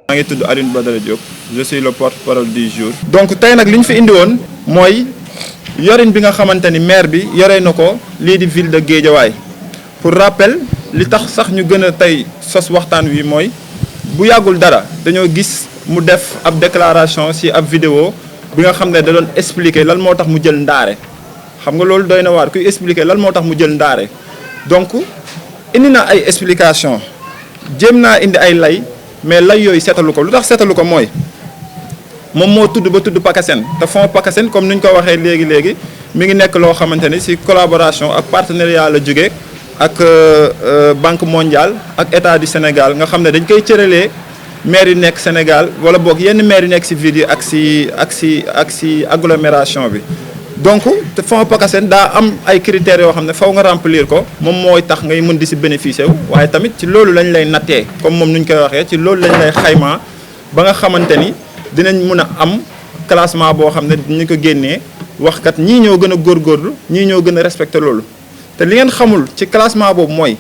maa ngi tudd Alioune Badara Diop je suis le porte-parole du jour. donc tey nag li ñu fi indi woon mooy yorin bi nga xamante ni maire bi yoree na ko lii di ville de Guédiawaye pour rappel li tax sax ñu gën a tey sos waxtaan wi mooy bu yàggul dara dañoo gis mu def ab déclaration ci ab vidéo bi nga xam ne da doon expliquer lan moo tax mu jël ndaare xam nga loolu doy na waar kuy expliquer lan moo tax mu jël ndaare donc indi na ay explication jéem naa indi ay lay mais lay yooyu seetalu ko lu tax seetalu ko mooy moom moo tudd ba tudd PACASEN te fonds PACASEN comme ni ñu ko waxee léegi mi ngi nekk loo xamante ni ci collaboration ak partenariat la jóge ak Banque mondiale ak État du Sénégal nga xam ne dañ koy cëralee maire yu nekk Sénégal wala boog yenn maire yu nekk ci ville yi ak ci agglomération bi donc te fonds PACASEN daa am ay critères yoo xam ne faw nga remplir ko moom mooy tax ngay mën di ci bénéficier wu waaye tamit ci loolu lañ lay nattee comme moom nu ñu koy waxee ci loolu lañ lay xaymaa ba nga xamante ni dinañ mën a am classement boo xam ne ñu ko génnee wax kat ñii ñoo gën a góorgóorlu ñii ñoo gën a respecté loolu te li ngeen xamul ci classement boobu mooy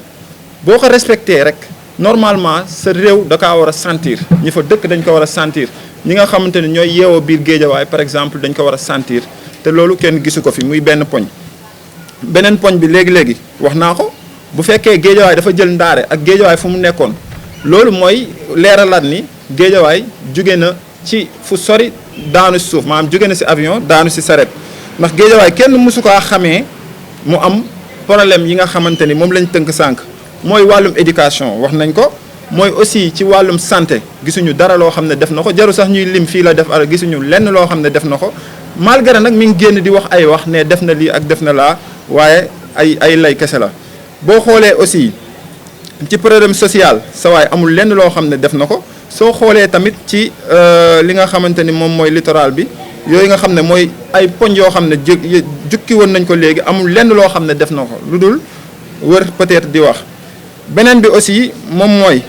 boo ko respecté rek normalement sa réew da kaa war a sentir ñi fa dëkk dañ ko war a sentir ñi nga xamante ne ñooy yeewoo biir Guédiawaye par exemple dañ ko war a sentir te loolu kenn gisu ko fi muy benn poñ. beneen poñ bi léegi wax naa ko bu fekkee Guédiawaye dafa jël ndaare ak Guédiawaye fu mu nekkoon loolu mooy leeralaat ni Guédiawaye jóge na ci fu sori daanu si suuf maanaam jóge na si avion daanu si saret ndax Guédiawaye kenn mësu kaa xamee mu am problème yi nga xamante ni moom lañ tënk sànq mooy wàllum éducation wax nañ ko mooy aussi ci wàllum santé gisuñu dara loo xam ne def na ko jaru sax ñuy lim fii la def ara gisuñu lenn loo xam ne def na ko malgré nag mi ngi génn di wax ay wax ne def na lii ak def na laa waaye ay lay kese la boo xoolee aussi ci problème social sa waay amul lenn loo xam ne def na ko soo xoolee tamit ci li nga xamante ni moom mooy littoral bi yooyu nga xam ne mooy ay poñ yoo xam ne jukki woon nañ ko léegi amul lenn loo xam ne def na ko lu dul wër peut-être di wax beneen bi aussi moom mooy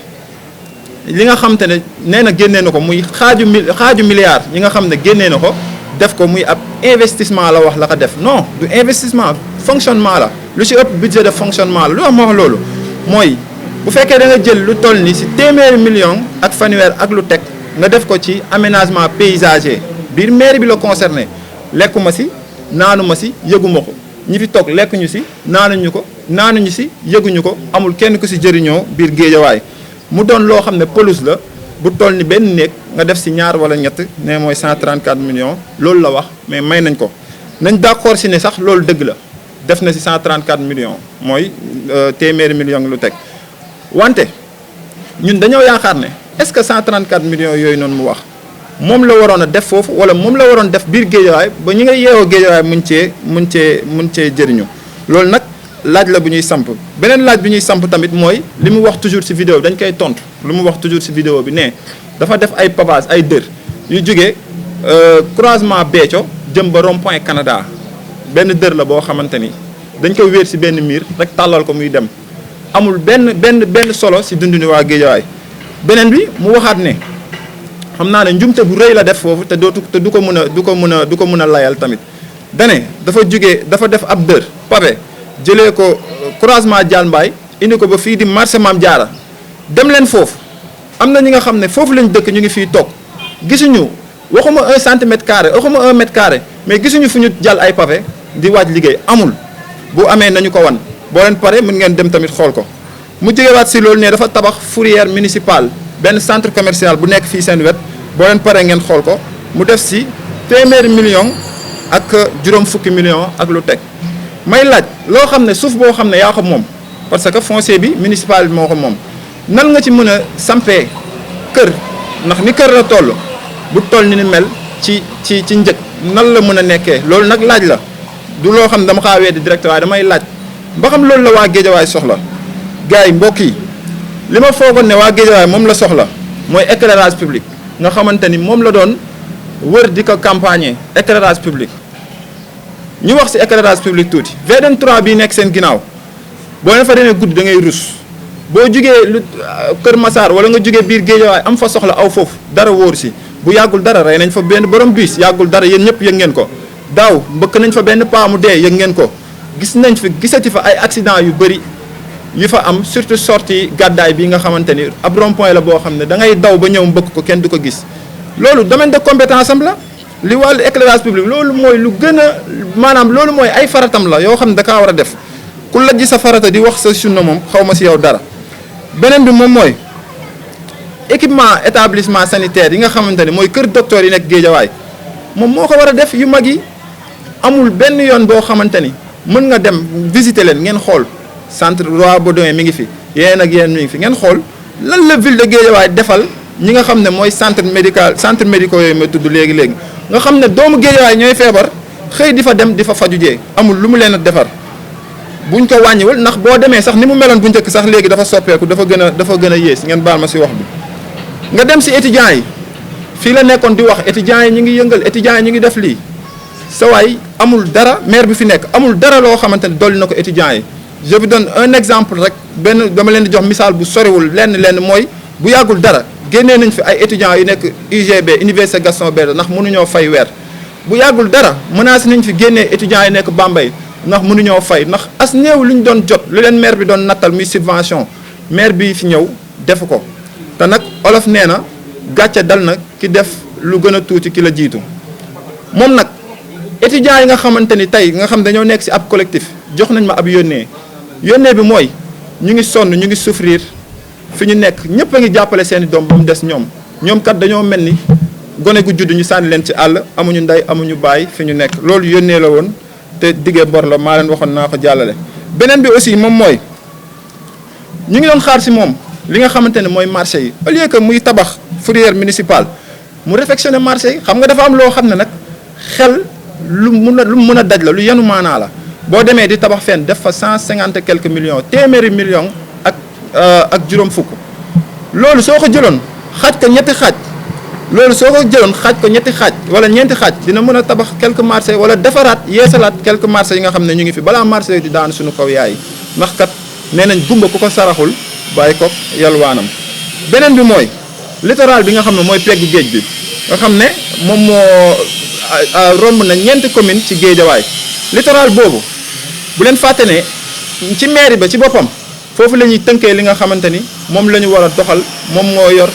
li nga xamante ne nee na génnee na ko muy xaaju milliard yi nga xam ne génnee na ko def ko muy ab investissement la wax la ko def non du investissement fonctionnement la lu ci ëpp budget de fonctionnement la lu am wax loolu mooy bu fekkee da nga jël lu toll ni ci téeméeri million ak fanweer ak lu teg nga def ko ci aménagement paysager biir mairie bi la concerné lekkuma ci naanuma ci yëguma ko ñi fi toog lekkuñu ci naanuñu ci yëguñu ko amul kenn ku ci jëriñoo biir Guédiawaye mu doon loo xam ne pelouse la bu toll ni benn néeg nga def ci ñaar wala ñett ne mooy 134 millions loolu la wax mais may nañ ko nañ d'accord ci ne sax loolu dëgg la def na ci 134 millions mooy téeméeri millions lu teg wante ñun dañoo yaakaar ne est-ce que 134 millions yooyu noonu mu wax moom la waroon a def foofu wala moom la waroon def biir Guédiawaye ba ñi nga yeewoo Guédiawaye mun cee jëriñu loolu nag laaj la bu ñuy samp beneen laaj bi ñuy samp tamit mooy li mu wax toujours ci vidéo bi dañ koy tontu lu mu wax toujours ci vidéo bi ne dafa def ay pavage ay dër yu jógee croisement Béthio jëm ba rond-point Canada benn dër la boo xamante ni dañ ko wéer ci benn miir rek tàllal ko muy dem amul benn solo ci dundinu waa Guédiawaye beneen bi mu waxaat ne xam naa ne njumte bu rëy la def foofu te du ko mën a layal tamit dane dafa def ab dër pavé jëlee ko croisement Dial Mbaye indi ko ba fii di marché Mame Diarra dem leen foofu am na ñi nga xam ne foofu lañ dëkk ñu ngi fii toog gisuñu waxuma 1 centimètre carré waxuma 1 mètre carré mais gisuñu fu ñu jàll ay pavé di waaj liggéey amul bu amee nañu ko wan boo leen pare mën ngeen dem tamit xool ko mu jógewaat si loolu ne dafa tabax fourrière municipale benn centre commercial bu nekk fii seen wet boo leen paree ngeen xool ko mu def si téeméeri million ak juróom fukki million ak lu teg may laaj loo xam ne suuf boo xam ne yaa ko moom parce que foncier bi municipal bi moo ko moom nan nga ci mën a sampee kër ndax ni kër la toll bu toll ni mel ci njëg nan la mën a nekkee loolu nag laaj la du loo xam ne dama xaa weddi direct waaye damay laaj ba xam loolu la waa Guédiawaye soxla gars yi mbokk yi li ma foogoon ne waa Guédiawaye moom la soxla mooy éclairage public nga xamante ni moom la doon wër di ko campagne éclairage public ñu wax ci éclairage public tuuti VDN 3 bii nekk seen ginnaaw boo leen fa demee guddi da ngay rus boo jugee lu Kër Massar wala nga jugee biir Guédiawaye am fa soxla aw foofu dara wóor ci bu yàggul dara rey nañ fa benn borom bus yàggul dara yéen ñëpp yëg ngeen ko daaw mbëkk nañ fa benn paa mu dee yëg ngeen ko gisati fa ay accident yu bëri yu fa am surtout sortie gàddaay bi nga xamante ni ab rond-point la boo xam ne da ngay daw ba ñëw mbëkk ko kenn du ko gis loolu domaine de compétence am la li wàllu éclairage public loolu mooy lu gën a maanaam loolu mooy ay faratam la yoo xam ne da kaa war a def ku lajj sa farata di wax sa sunna moom xaw ma si yow dara beneen bi moom mooy équipement établissement sanitaire yi nga xamante ni mooy kër docteur yi nekk Géejawaay moom moo ko war a def yu mag yi amul benn yoon boo xamante ni mën nga dem visiter leen ngeen xool centre Roi Baudouin mi ngi fi yéen ak yéen mi ngi fi ngeen xool lan la ville de Guédiawaye defal ñi nga xam ne mooy centre médicaux yooyu ma tudd léegi nga xam ne doomu Guédiawaye ñooy feebar xëy di fa dem di fa faju jee amul lu mu leen a defar buñ ko wàññiwul ndax boo demee sax ni mu meloon bu njëkk sax léegi dafa soppeeku dafa gën a yées ngeen baal ma si wax bi nga dem si étudiants yi fii la nekkoon di wax étudiants yi ñu ngi yëngal étudiants yi ñu ngi def lii sa waay amul dara maire bi fi nekk amul dara loo xamante ne dolli na ko étudiants yi je vous donne un exemple rek benn dama leen di jox misaal bu soriwul lenn mooy bu yàggul dara génnee nañ fi ay étudiants yu nekk UGB Université Gaston Berger ndax mënuñoo fay weer bu yàggul dara menacé nañ fi génnee étudiants yi nekk Bambey ndax mënuñoo fay ndax as néew lu ñu doon jot lu leen maire bi doon nattal muy subvention maire bi fi ñëw defu ko te nag olof nee na gàcce dal na ki def lu gën a tuuti ki la jiitu moom nag étudiants yi nga xamante ni tey nga xam dañoo nekk ci ab collectif jox nañ ma ab yónnee bi mooy ñu ngi sonn ñu ngi souffrir fi ñu nekk ñëpp a ngi jàppale seeni doom ba mu des ñoom kat dañoo mel ni gone gu judd ñu sànni leen ci àll amuñu ndey amuñu baay fi ñu nekk loolu yónnee la woon te diggee bor la maa leen waxoon naa ko jàllale. beneen bi aussi moom mooy ñu ngi doon xaar ci moom li nga xamante ne mooy marché yi au lieu que muy tabax fourrière municipale mu réfectionner marché yi xam nga dafa am loo xam ne nag xel lu mun a daj la lu yenu maanaa la boo demee di tabax fenn def fa 150 quelques millions téeméeri millions ak juróom fukk loolu soo ko jëloon xaaj ko ñetti xaaj wala ñeenti xaaj dina mën a tabax quelques marchés wala defaraat yeesalaat quelques marchés yi nga xam ne ñu ngi fi balaa marché di daan suñu kaw yaay ndax kat nee nañ gumba ku ko saraxul bàyyi ko yalwaanam. beneen bi mooy littoral bi nga xam ne mooy peggu géej bi nga xam ne moom moo romb na ñeenti commune ci Géejawaay littoral boobu bu leen fàtte ne ci mairie ba ci boppam foofu la ñuy tënkee li nga xamante ni moom la ñu war a doxal moom moo yor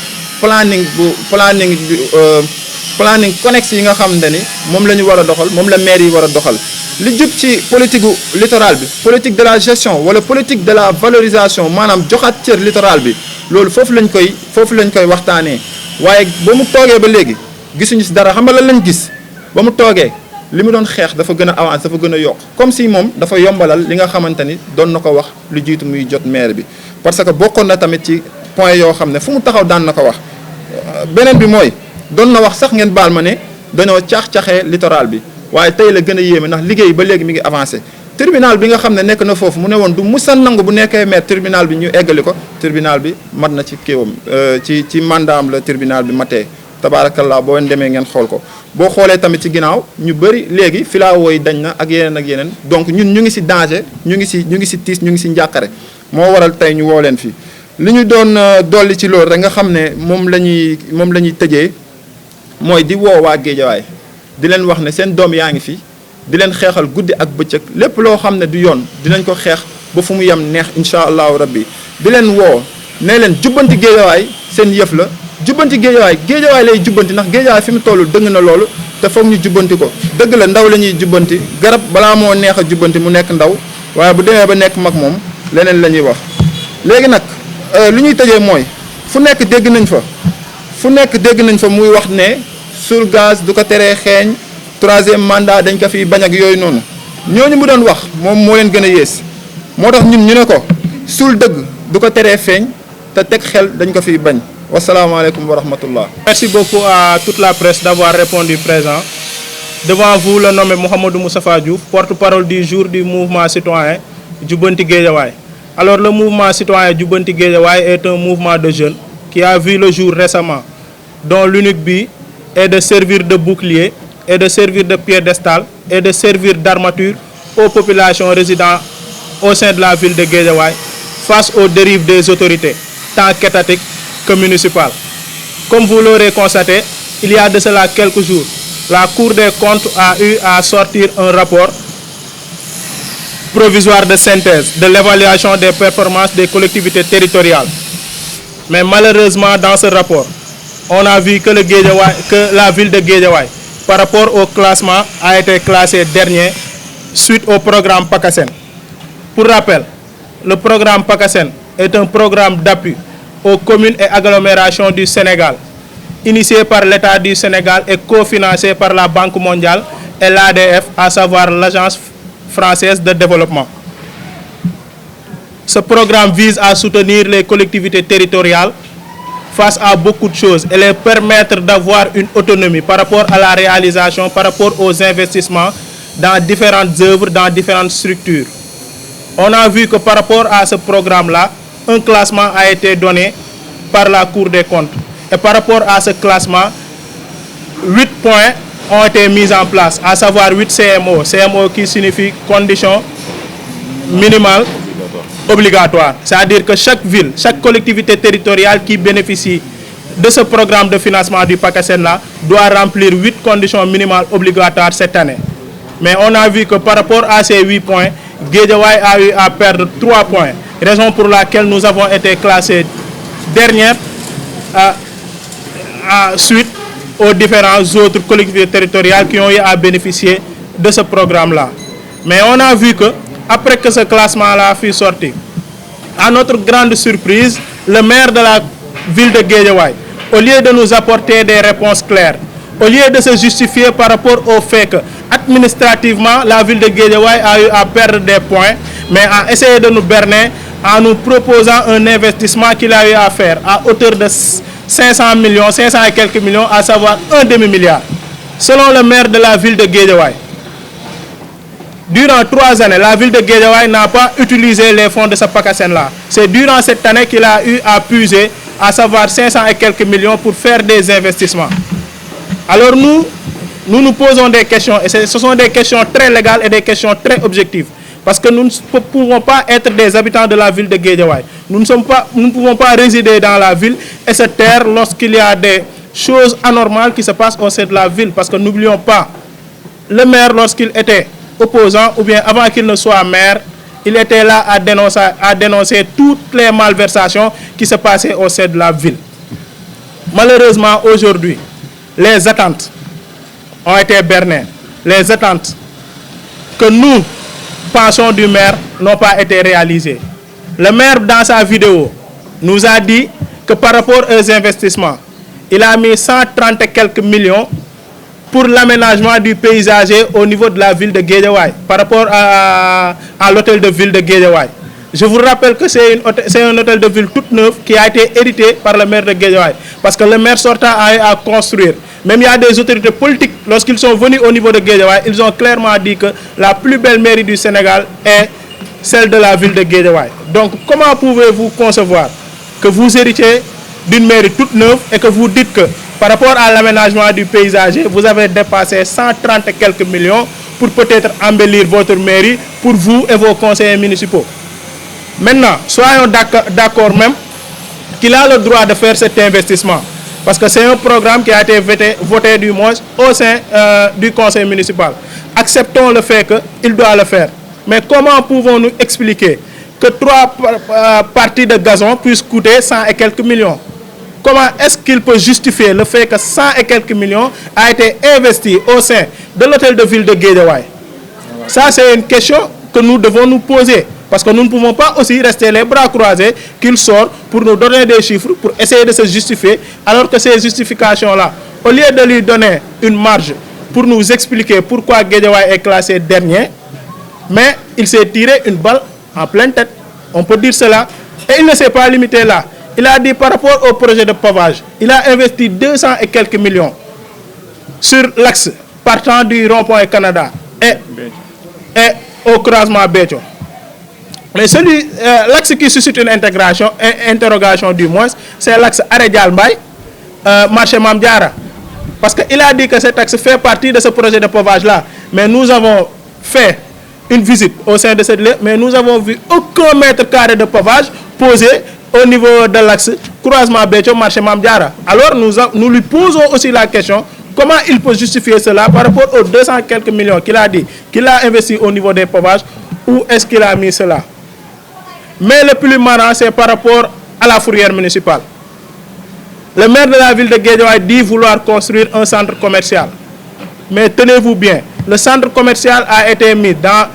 planning connexe yi nga xamante ni moom la ñu war a doxal moom la maire yi war a doxal li jub ci politique gu littoral bi politique de la gestion wala politique de la valorisation maanaam joxaat cër littoral bi loolu foofu lañ koy waxtaanee waaye ba mu toogee ba léegi gisuñu si dara xam nga lan lañ gis ba mu toogee li mu doon xeex dafa gën a avancé dafa gën a yokk comme si moom dafa yombalal li nga xamante ni doon na ko wax lu jiitu muy jot maire bi parce que bokkoon na tamit ci point yoo xam ne fu mu taxaw daan na ko wax beneen bi mooy doon na wax sax ngeen baal ma ne dañoo caax-caxee littoral bi waaye tey la gën a yéeme ndax liggéey ba léegi mi ngi avancé tribunal bi nga xam ne nekk na foofu mu ne woon du musa nangu bu nekkee maire tribunal bi ñu eggali ko tribunal bi mat na ci kéewam ci mandat am la tribunal bi matee tabaarakallaa boo demee ngeen xool ko boo xoolee tamit ci ginnaaw ñu bëri léegi filawoo yi dañ na ak yeneen donc ñun ñu ngi ci danger ñu ngi ci tiis ñu ngi ci njàqare moo waral tey ñu woo leen fii li ñu doon dolli ci loolu rek nga xam ne moom la ñuy tëjee mooy di woo waa Géejawaay di leen wax ne seen doom yaa ngi fi di leen xeexal guddi ak bëccëg lépp loo xam ne du yoon dinañ ko xeex ba fu mu yem neex incha allahu rabbi di leen woo ne leen jubbanti Géejawaay seen yëf la jubbanti Géejawaay lay jubbanti ndax Géejawaay fi mu toll dëng na loolu te foog ñu jubbanti ko dëgg la ndaw la ñuy jubbanti garab balaa moo neex a jubbanti mu nekk ndaw waaye bu demee ba nekk mag moom leneen la ñuy wax léegi nag lu ñuy tëjee mooy fu nekk dégg nañ fa muy wax ne suul gaz du ko teree xeeñ troisième mandat dañ ko fiy bañ ak yooyu noonu ñooñu mu doon wax moom moo leen gën a yées moo tax ñun ñu ne ko suul dëgg du ko teree feeñ te teg xel dañ ko fiy bañ wasalaamaaleykum wa rahmatullah. Merci beaucoup à toute la presse d'avoir répondu présent. Devant vous, le nommé Mouhamadou Moustapha Diouf, porte-parole du jour du mouvement citoyen Jubbanti Guédiawaye. Alors le mouvement citoyen Jubbanti Guédiawaye est un mouvement de jeunes qui a vu le jour récemment, dont l'unique but est de servir de bouclier et de servir de piédestal et de servir d'armature aux populations résidant au sein de la ville de Guédiawaye face aux dérives des autorités, tant qu'étatiques que municipales. Comme vous l'aurez constaté, il y a de cela quelques jours, la Cour des comptes a eu à sortir un rapport provisoire de synthèse de l'évaluation des performances des collectivités territoriales. Mais malheureusement, dans ce rapport, on a vu que, la ville de Guédiawaye, par rapport au classement, a été classée dernier suite au programme PACASEN. Pour rappel, le programme PACASEN est un programme d'appui aux communes et agglomérations du Sénégal, initié par l'État du Sénégal et cofinancé par la Banque mondiale et l'ADF, à savoir l'Agence française de développement. Ce programme vise à soutenir les collectivités territoriales face à beaucoup de choses et les permettre d'avoir une autonomie par rapport à la réalisation, par rapport aux investissements dans différentes œuvres, dans différentes structures. On a vu que par rapport à ce programme-là, un classement a été donné par la Cour des comptes. Et par rapport à ce classement, 8 points ont été mis en place, à savoir 8 CMO. CMO qui signifie conditions minimales obligatoires. C'est-à-dire que chaque ville, chaque collectivité territoriale qui bénéficie de ce programme de financement du PACASEN-là doit remplir 8 conditions minimales obligatoires cette année. Mais on a vu que par rapport à ces 8 points, Guédiawaye a eu à perdre 3 points. Raison pour laquelle nous avons été classés dernière suite aux différentes autres collectivités territoriales qui ont eu à bénéficier de ce programme-là. Mais on a vu que, après que ce classement-là fut sorti, à notre grande surprise, le maire de la ville de Guédiawaye, au lieu de nous apporter des réponses claires, au lieu de se justifier par rapport au fait que, administrativement, la ville de Guédiawaye a eu à perdre des points, mais a essayé de nous berner en nous proposant un investissement qu'il a eu à faire à hauteur de 500 millions, 500 et quelques millions, à savoir un demi-milliard. Selon le maire de la ville de Guédiawaye, durant 3 années, la ville de Guédiawaye n'a pas utilisé les fonds de ce PACASEN-là. C'est durant cette année qu'il a eu à puiser, à savoir 500 et quelques millions pour faire des investissements. Alors nous posons des questions, et ce sont des questions très légales et des questions très objectives. Parce que nous ne pouvons pas être des habitants de la ville de Guédiawaye. Nous ne pouvons pas résider dans la ville et se taire lorsqu'il y a des choses anormales qui se passent au sein de la ville. Parce que n'oublions pas, le maire, lorsqu'il était opposant, ou bien avant qu'il ne soit maire, il était là à dénoncer toutes les malversations qui se passaient au sein de la ville. Malheureusement, aujourd'hui, les attentes ont été bernées. Les attentes que nous pensons du maire n'ont pas été réalisées. Le maire, dans sa vidéo, nous a dit que par rapport aux investissements, il a mis 130 et quelques millions pour l'aménagement du paysager au niveau de la ville de Guédiawaye, par rapport à l'hôtel de ville de Guédiawaye. Je vous rappelle que c'est un hôtel de ville toute neuve qui a été hérité par le maire de Guédiawaye. Parce que le maire sortant a eu à construire. Même il y a des autorités politiques, lorsqu'ils sont venus au niveau de Guédiawaye, ils ont clairement dit que la plus belle mairie du Sénégal est celle de la ville de Guédiawaye. Donc comment pouvez-vous concevoir que vous héritiez d'une mairie toute neuve et que vous dites que par rapport à l'aménagement du paysager, vous avez dépassé 130 et quelques millions pour peut-être embellir votre mairie pour vous et vos conseillers municipaux. Maintenant, soyons d'accord même qu'il a le droit de faire cet investissement. Parce que c'est un programme qui a été voté du moins au sein du conseil municipal. Acceptons le fait qu'il doit le faire. Mais comment pouvons-nous expliquer que 3 parties de gazon puissent coûter 100 et quelques millions? Comment est-ce qu'il peut justifier le fait que 100 et quelques millions a été investi au sein de l'hôtel de ville de Guédiawaye? Ça, c'est une question que nous devons nous poser. Parce que nous ne pouvons pas aussi rester les bras croisés qu'il sort pour nous donner des chiffres, pour essayer de se justifier, alors que ces justifications-là, au lieu de lui donner une marge pour nous expliquer pourquoi Guédiawaye est classé dernier, mais il s'est tiré une balle en pleine tête. On peut dire cela. Et il ne s'est pas limité là. Il a dit par rapport au projet de pavage, il a investi 200 et quelques millions sur l'axe partant du rond-point Canada et au croisement Béthio. Mais l'axe qui suscite une interrogation du moins, c'est l'axe Aré-Dial-Mbaye, marché Mame Diarra. Parce qu'il a dit que cet axe fait partie de ce projet de pavage-là. Mais nous avons fait une visite au sein de cette lieu, mais nous n'avons vu aucun mètre carré de pavage posé au niveau de l'axe croisement Béthio, marché Mame Diarra. Alors nous lui posons aussi la question, comment il peut justifier cela par rapport aux 200 quelques millions qu'il a dit qu'il a investi au niveau des pavages, où est-ce qu'il a mis cela. Mais le plus marrant, c'est par rapport à la fourrière municipale. Le maire de la ville de Guédiawaye dit vouloir construire un centre commercial. Mais tenez-vous bien, le centre commercial a été mis dans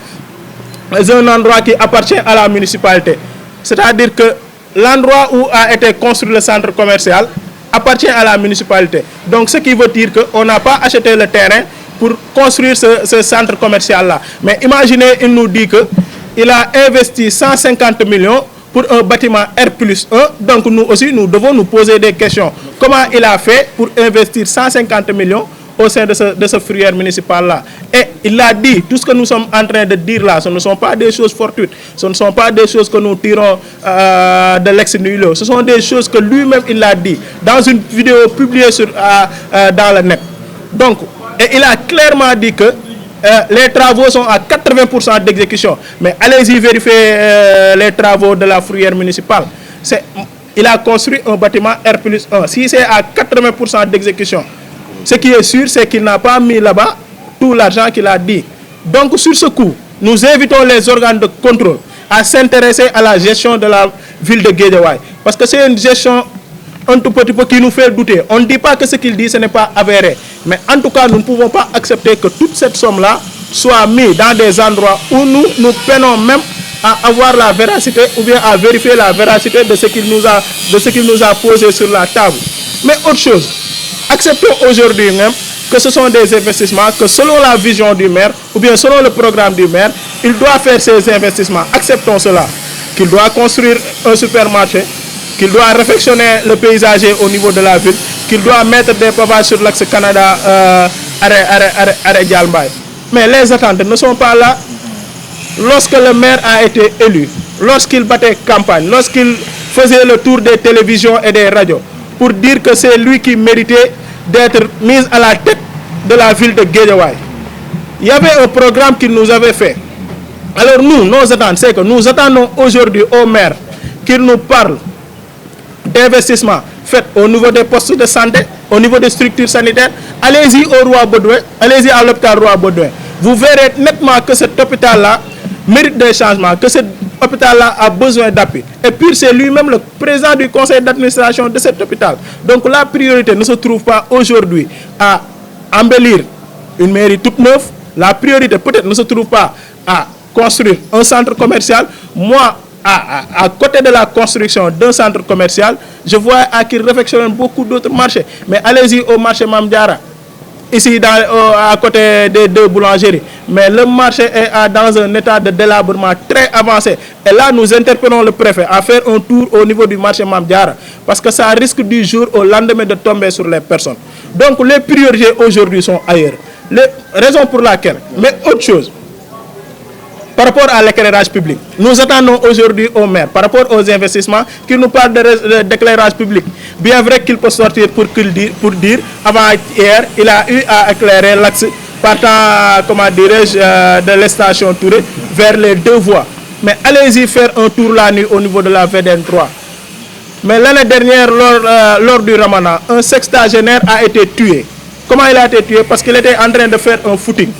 un endroit qui appartient à la municipalité. C'est-à-dire que l'endroit où a été construit le centre commercial appartient à la municipalité. Donc ce qui veut dire qu'on n'a pas acheté le terrain pour construire ce centre commercial-là. Mais imaginez, il nous dit qu'il a investi 150 millions pour un bâtiment R+1. Donc nous aussi, nous devons nous poser des questions. Comment il a fait pour investir 150 millions au sein de ce fourrière municipal-là? Et il a dit, tout ce que nous sommes en train de dire là, ce ne sont pas des choses fortuites, ce ne sont pas des choses que nous tirons de l'ex-nihilo, ce sont des choses que lui-même il a dit dans une vidéo publiée dans le net. Donc, et il a clairement dit que les travaux sont à 80% d'exécution. Mais allez-y vérifier les travaux de la fourrière municipale. Il a construit un bâtiment R+1. Si c'est à 80% d'exécution, ce qui est sûr, c'est qu'il n'a pas mis là-bas tout l'argent qu'il a dit. Donc, sur ce coup, nous invitons les organes de contrôle à s'intéresser à la gestion de la ville de Guédiawaye. Parce que c'est une gestion un tout petit peu qui nous fait douter. On ne dit pas que ce qu'il dit, ce n'est pas avéré. Mais en tout cas, nous ne pouvons pas accepter que toute cette somme-là soit mise dans des endroits où nous peinons même à avoir la véracité ou bien à vérifier la véracité de ce qu'il nous a posé sur la table. Mais autre chose, acceptons aujourd'hui même que ce sont des investissements, que selon la vision du maire, ou bien selon le programme du maire, il doit faire ces investissements. Acceptons cela. Qu'il doit construire un supermarché, qu'il doit réfectionner le paysager au niveau de la ville, qu'il doit mettre des pavages sur l'axe Canada arrêt Dialmbaye. Mais les attentes ne sont pas là. Lorsque le maire a été élu, lorsqu'il battait campagne, lorsqu'il faisait le tour des télévisions et des radios, pour dire que c'est lui qui méritait d'être mis à la tête de la ville de Guédiawaye. Il y avait un programme qu'il nous avait fait. Alors nous, nos attentes, c'est que nous attendons aujourd'hui au maire qu'il nous parle d'investissements faits au niveau des postes de santé, au niveau des structures sanitaires. Allez-y au Roi Baudouin, allez-y à l'hôpital Roi Baudouin. Vous verrez nettement que cet hôpital-là mérite des changements, que cet hôpital-là a besoin d'appui. Et puis c'est lui-même le président du conseil d'administration de cet hôpital. Donc la priorité ne se trouve pas aujourd'hui à embellir une mairie toute neuve. La priorité peut-être ne se trouve pas à construire un centre commercial. Moi, à côté de la construction d'un centre commercial, je vois à qu'il réfectionne beaucoup d'autres marchés. Mais allez-y au marché Mamdiara, ici à côté des deux boulangeries. Mais le marché est dans un état de délabrement très avancé. Et là, nous interpellons le préfet à faire un tour au niveau du marché Mamdiara. Parce que ça risque du jour au lendemain de tomber sur les personnes. Donc les priorités aujourd'hui sont ailleurs. Les raisons pour laquelle, mais autre chose, par rapport à l'éclairage public, nous attendons aujourd'hui au maire, par rapport aux investissements, qu'il nous parle d'éclairage public. Bien vrai qu'il peut sortir pour dire, avant hier, il a eu à éclairer l'axe partant, comment dirais-je, de la station Touré vers les deux voies. Mais allez-y faire un tour la nuit au niveau de la VDN 3. Mais l'année dernière, lors du Ramadan, un sexagénaire a été tué. Comment il a été tué? Parce qu'il était en train de faire un footing.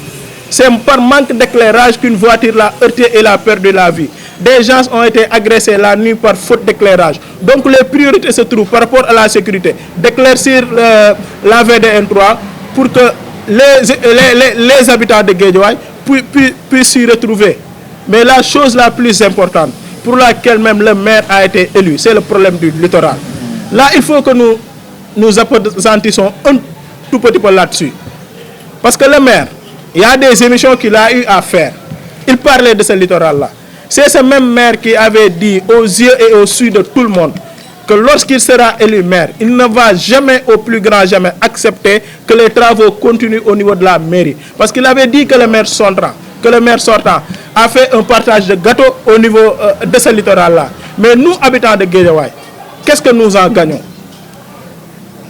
C'est par manque d'éclairage qu'une voiture l'a heurté et l'a perdu la vie. Des gens ont été agressés la nuit par faute d'éclairage. Donc les priorités se trouvent par rapport à la sécurité, d'éclaircir la VDN 3 pour que les habitants de Guédiawaye puissent s'y retrouver. Mais la chose la plus importante, pour laquelle même le maire a été élu, c'est le problème du littoral. Là, il faut que nous appesantissions un tout petit peu là-dessus. Parce que le maire, il y a des émissions qu'il a eu à faire. Il parlait de ce littoral-là. C'est ce même maire qui avait dit aux yeux et aux su de tout le monde que lorsqu'il sera élu maire, il ne va jamais, au plus grand jamais, accepter que les travaux continuent au niveau de la mairie. Parce qu'il avait dit que le maire sortant a fait un partage de gâteaux au niveau de ce littoral-là. Mais nous, habitants de Guédiawaye, qu'est-ce que nous en gagnons?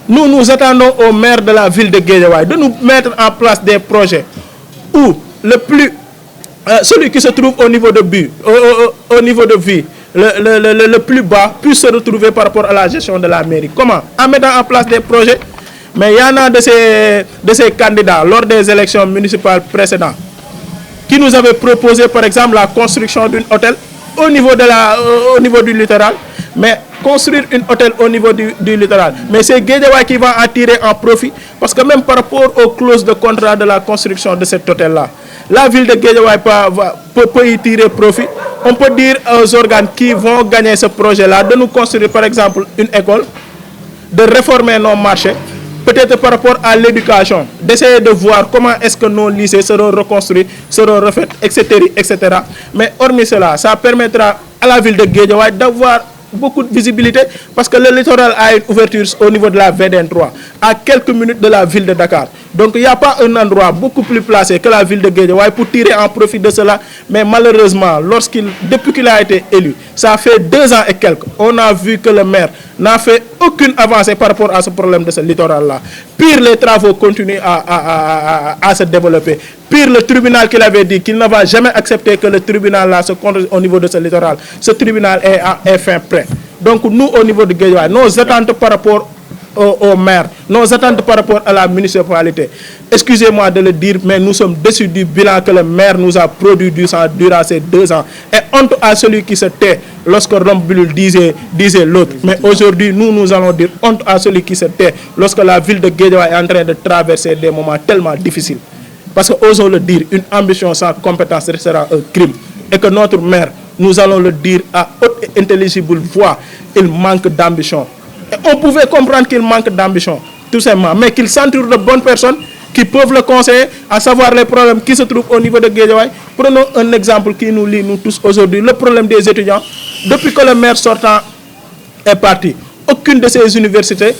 Nous attendons au maire de la ville de Guédiawaye de nous mettre en place des projets où celui qui se trouve au niveau de vie, le plus bas, puisse se retrouver par rapport à la gestion de la mairie. Comment? En mettant en place des projets. Mais il y en a de ces candidats lors des élections municipales précédentes. qui nous avait proposé par exemple la construction d'un hôtel au niveau du littoral, mais construire un hôtel au niveau du littoral. Mais c'est Guédiawaye qui va en tirer en profit, parce que même par rapport aux clauses de contrat de la construction de cet hôtel-là, la ville de Guédiawaye peut y tirer profit. On peut dire aux organes qui vont gagner ce projet-là de nous construire par exemple une école, de réformer nos marchés, peut-être par rapport à l'éducation, d'essayer de voir comment est-ce que nos lycées seront reconstruits, seront refaits, etc. Mais hormis cela, ça permettra à la ville de Guédiawaye d'avoir beaucoup de visibilité, parce que le littoral a une ouverture au niveau de la VDN 3, à quelques minutes de la ville de Dakar. Donc il n'y a pas un endroit beaucoup plus placé que la ville de Guédiawaye pour tirer en profit de cela. Mais malheureusement, depuis qu'il a été élu, ça fait 2 ans et quelques, on a vu que le maire n'a fait aucune avancée par rapport à ce problème de ce littoral-là. Pire, les travaux continuent à se développer. Pire, le tribunal qu'il avait dit qu'il ne va jamais accepter que le tribunal-là se conduise au niveau de ce littoral. Ce tribunal est fin prêt. Donc nous, au niveau de Guédiawaye, nos attentes par rapport au maire, nos attentes par rapport à la municipalité, excusez-moi de le dire, mais nous sommes déçus du bilan que le maire nous a produit durant ces 2 ans. Et honte à celui qui se tait lorsque Rombulul disait l'autre. Mais aujourd'hui, nous allons dire honte à celui qui se tait lorsque la ville de Guédiawaye est en train de traverser des moments tellement difficiles. Parce que, osons le dire, une ambition sans compétence restera un crime. Et que notre maire, nous allons le dire à haute et intelligible voix, il manque d'ambition. Et on pouvait comprendre qu'il manque d'ambition, tout simplement, mais qu'il s'entoure de bonnes personnes qui peuvent le conseiller, à savoir les problèmes qui se trouvent au niveau de Guédiawaye. Prenons un exemple qui nous lie, nous tous aujourd'hui, le problème des étudiants. Depuis que le maire sortant est parti, aucune de ces universités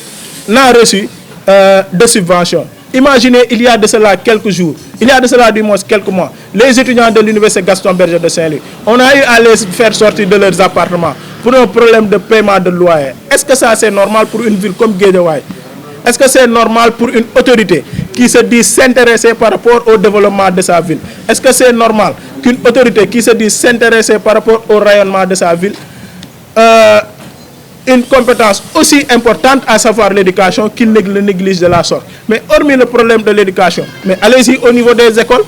n'a reçu de subvention. Imaginez, il y a de cela quelques jours, il y a de cela du moins quelques mois, les étudiants de l'université Gaston Berger de Saint-Louis, on a eu à les faire sortir de leurs appartements pour un problème de paiement de loyer. Est-ce que ça c'est normal pour une ville comme Guédiawaye? Est-ce que c'est normal pour une autorité qui se dit s'intéresser par rapport au développement de sa ville? Est-ce que c'est normal qu'une autorité qui se dit s'intéresser par rapport au rayonnement de sa ville, une compétence aussi importante, à savoir l'éducation, qu'il le néglige de la sorte? Mais hormis le problème de l'éducation, mais allez-y au niveau des écoles,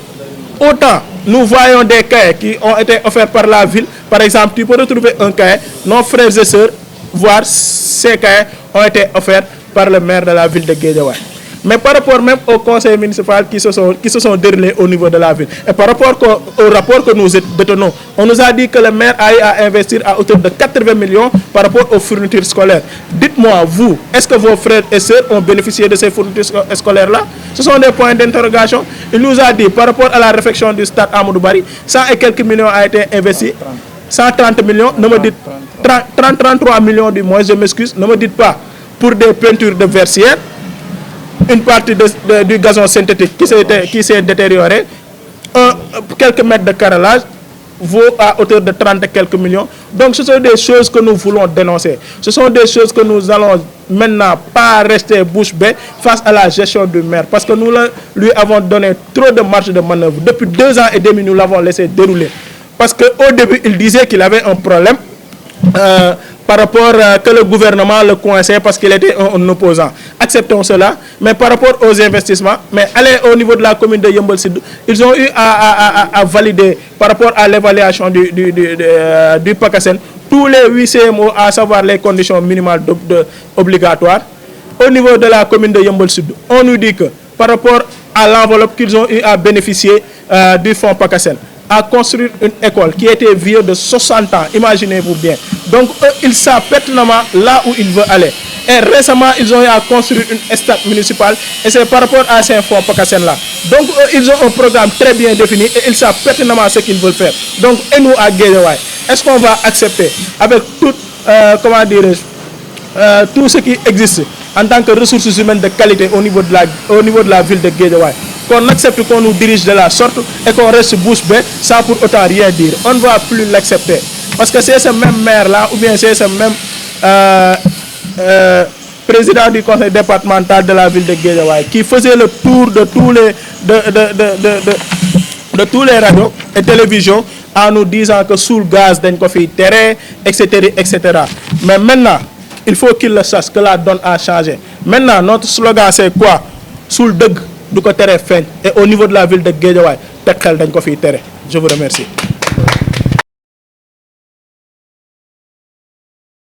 autant nous voyons des cahiers qui ont été offerts par la ville. Par exemple, tu peux retrouver un cahier, nos frères et sœurs, voire ces cahiers ont été offerts par le maire de la ville de Guédiawaye. Mais par rapport même au conseil municipal qui se sont déroulés au niveau de la ville, et par rapport au rapport que nous détenons, on nous a dit que le maire a eu à investir à hauteur de 80 millions par rapport aux fournitures scolaires. Dites-moi, vous, est-ce que vos frères et sœurs ont bénéficié de ces fournitures scolaires-là? Ce sont des points d'interrogation. Il nous a dit, par rapport à la réfection du stade Amadou Barry, 100 et quelques millions a été investi. 130 millions, ne me dites 33 millions du moins, je m'excuse, ne me dites pas pour des peintures de versières, une partie du gazon synthétique qui s'est détérioré, quelques mètres de carrelage vaut à hauteur de 30 et quelques millions. Donc ce sont des choses que nous voulons dénoncer. Ce sont des choses que nous allons maintenant pas rester bouche bée face à la gestion du maire, parce que nous lui avons donné trop de marge de manœuvre. Depuis 2 ans et demi, nous l'avons laissé dérouler. Parce qu'au début, il disait qu'il avait un problème par rapport que le gouvernement le coinçait parce qu'il était un opposant. Acceptons cela, mais par rapport aux investissements, mais allez au niveau de la commune de Yeumbeul Sud, ils ont eu à valider par rapport à l'évaluation du PACASEN tous les 8 CMO, à savoir les conditions minimales obligatoires. Au niveau de la commune de Yeumbeul Sud, on nous dit que par rapport à l'enveloppe qu'ils ont eu à bénéficier du fonds PACASEN, à construire une école qui était vieille de 60 ans, imaginez-vous bien. Donc eux, ils savent pertinemment là où ils veulent aller. Et récemment, ils ont eu à construire une stade municipale, et c'est par rapport à ces fonds PACASEN-là. Donc eux, ils ont un programme très bien défini et ils savent pertinemment ce qu'ils veulent faire. Donc, et nous à Guédiawaye, est-ce qu'on va accepter avec tout, tout ce qui existe en tant que ressources humaines de qualité au niveau de la ville de Guédiawaye, qu'on accepte qu'on nous dirige de la sorte et qu'on reste bouche bée sans pour autant rien dire? On ne va plus l'accepter. Parce que c'est ce même maire-là, ou bien c'est ce même président du conseil départemental de la ville de Guédiawaye qui faisait le tour de tous les radios et télévisions en nous disant que sous le gaz d'un coffee terrain, etc., etc. Mais maintenant, il faut qu'il le sache que la donne a changé. Maintenant, notre slogan c'est quoi? Sous le deg, du ko teree feeñ et au niveau de la ville de Guédiawaye teg xel dañ ko fiy tere je vous remercie.